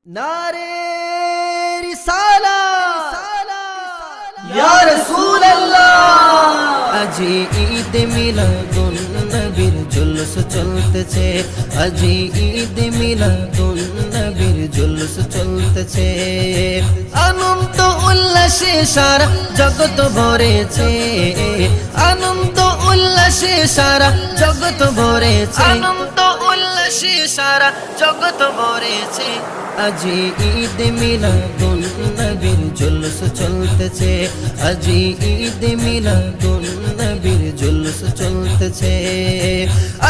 नारे रिसालत या रसूल अल्लाह। আজি ঈদ মিলাদুন নবীর জুলুস চলতেছে, আজি ঈদ মিলাদুন নবীর জুলুস চলতেছে। আনন্দ উল্লাসে সারা জগৎ ভরেছে, আনন্দ উল্লাসে সারা জগৎ ভরেছে, আনন্দ উল্লাসে সারা জগৎ ভরেছে। আজি ঈদ মিলাদুন নবীর জুলুস চলতেছে, আজি ঈদ মিলাদুন নবীর জুলুস চলতেছে।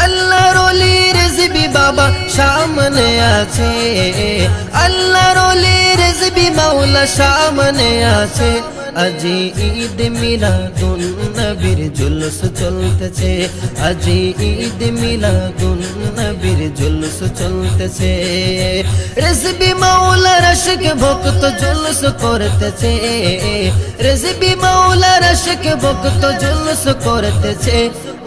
আল্লাহর ওলি রেজবি বাবা সামনে আছে, আল্লাহর ওলি রেজবি মাওলা সামনে আছে। আজি ঈদ মিলাদুন নবীর জুলুস চলতেছে, আজি ঈদ মিলাদুন নবীর জুলুস চলতেছে। রেজবি মাওলার আশিক ভক্ত জুলুস করতেছে, রেজবি মাওলার আশিক ভক্ত জুলুস করতেছে।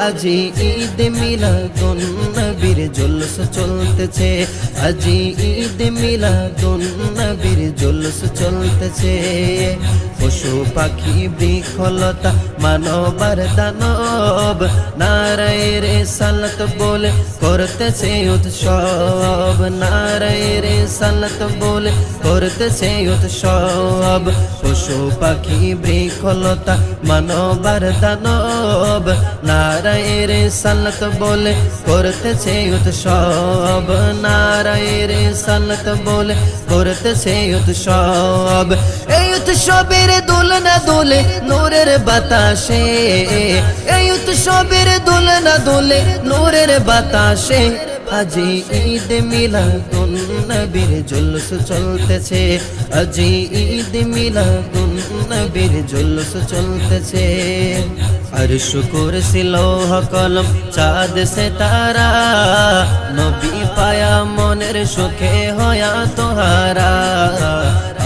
আজি ঈদ মিলাদুন নবীর জুলুস চলতেছে, আজি ঈদ মিলাদুন নবীর জুলুস চলতেছে। পশু পাখি বৃক্ষলতা মানব আর দানব নারায়ে রিসালাত বলে করতেছে উৎসব, নারায়ে রিসালাত বলে করতেছে উৎসব। পশু পাখি বৃক্ষলতা মানব আর দানব নারায়ে রিসালাত বলে করতেছে উৎসব, নারায়ে রিসালাত বলে করতেছে উৎসব। এই উৎসবের দোলনা দোলে নূরের বাতাসে, এই উৎসবের দোলনা দোলে নূরের বাতাসে। আজি ঈদ মিলাদুন নবীর জুলুস চলতেছে, আজি ঈদ মিলাদুন নবীর জুলুস চলতেছে। আরশ কুরসি লৌহ কলম চাঁদ সিতারা নবী পায়া মনের সুখে হয়া তোহারা।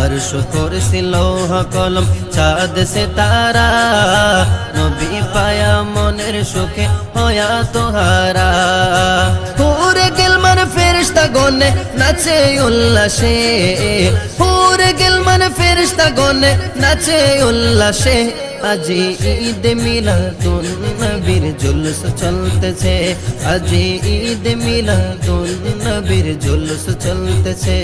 আরশ কুরসি লৌহ কলম চাঁদ সিতারা নবী পায়া মনের সুখে হয়া তোহারা। হুরে গিলমান ফেরেশতা গনে নাচে উল্লাসে, হুরে গিলমান ফেরেশতা গনে নাচে উল্লাসে। আজি ঈদ মিলাদুন নবীর জুলুস চলতেছে, আজি ঈদ মিলাদুন নবীর জুলুস চলতেছে।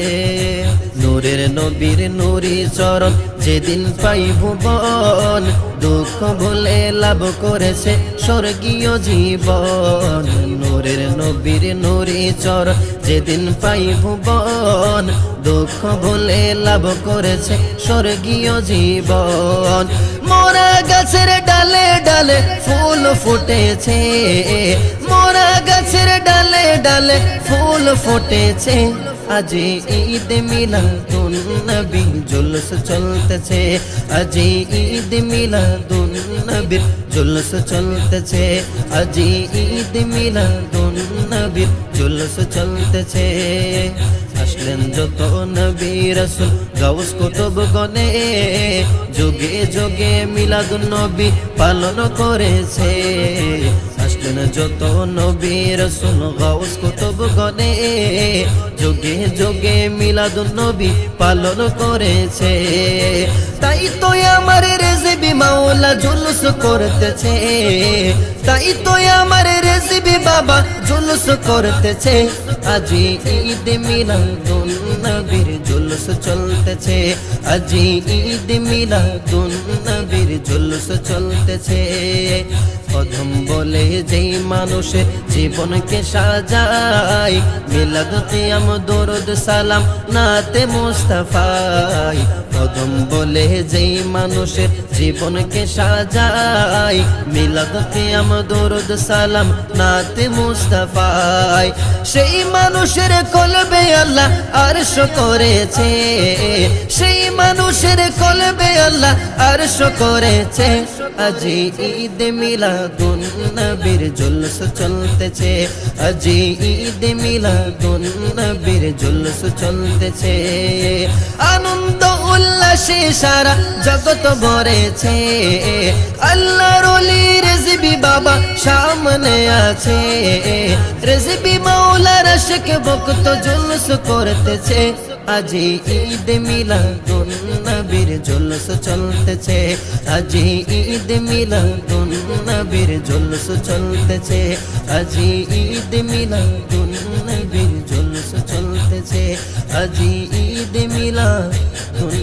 নূরের নবীর নূরি চরণ যেদিন পাই ভুবন, দুঃখ ভুলে লাভ করেছে স্বর্গীয় জীবন। নূরের নবীর নূরি চরণ যেদিন পাই ভুবন, দুঃখ ভুলে লাভ করেছে স্বর্গীয় জীবন। মোরা গাছের ডালে ডালে ফুল ফুটেছে, মোরা গাছের ডালে ডালে ফুল ফুটেছে। আজি ঈদ মিলাদুন নবী জুলুস চলতেছে, আজি ঈদ মিলাদুন নবীর জুলুস চলতেছে, আজি ঈদ মিলাদুন নবীর জুলুস চলতেছে। আসলেন যত নবী রাসূল গাউস কুতুব গনে, যুগে যুগে মিলাদুন নবী পালন করেছে। আসলেন যত নবী রাসূল গাউস কুতুব গনে, যুগে যুগে মিলাদুন নবী পালন করেছে। তাই তো আমার রেজবি মাওলা জুলুস করতেছে, তাই তো আমার রেজবি বাবা জুলুস করতেছে। আজি ঈদ মিলাদুন নবীর জুলুস চলতেছে, আজি ঈদ মিলাদুন নবীর জুলুস চলতেছে। প্রথম বলে যেই মানুষের জীবনকে সাজায়, মিলাদ কিয়াম দরুদ সালাম নাতে মুস্তাফাই। প্রথম বলে যেই মানুষের জীবনকে সাজায়, মিলাদ কিয়াম দরুদ সালাম নাতে মুস্তাফাই। সেই মানুষের কলবে আল্লাহ আরশ করেছে, সেই মানুষের কলবে আল্লাহ আরশ করেছে। আজি ঈদ মিলাদুন নবীর জুলুস চলতেছে, আজি ঈদ মিলাদুন নবীর জুলুস চলতেছে। আনন্দ উল্লাসে সারা জগৎ ভরেছে, আল্লাহর ওলি রেজবি বাবা সামনে আছে। রেজবি মাওলার আশিক ভক্ত জুলুস করতেছে, আজি ঈদ মিলাদুন নবীর জুলুস চলতেছে আজি ঈদ মিলাদুন নবীর জুলুস চলতেছে আজি ঈদ মিলাদুন নবীর জুলুস চলতেছে আজি ঈদ মিলাদুন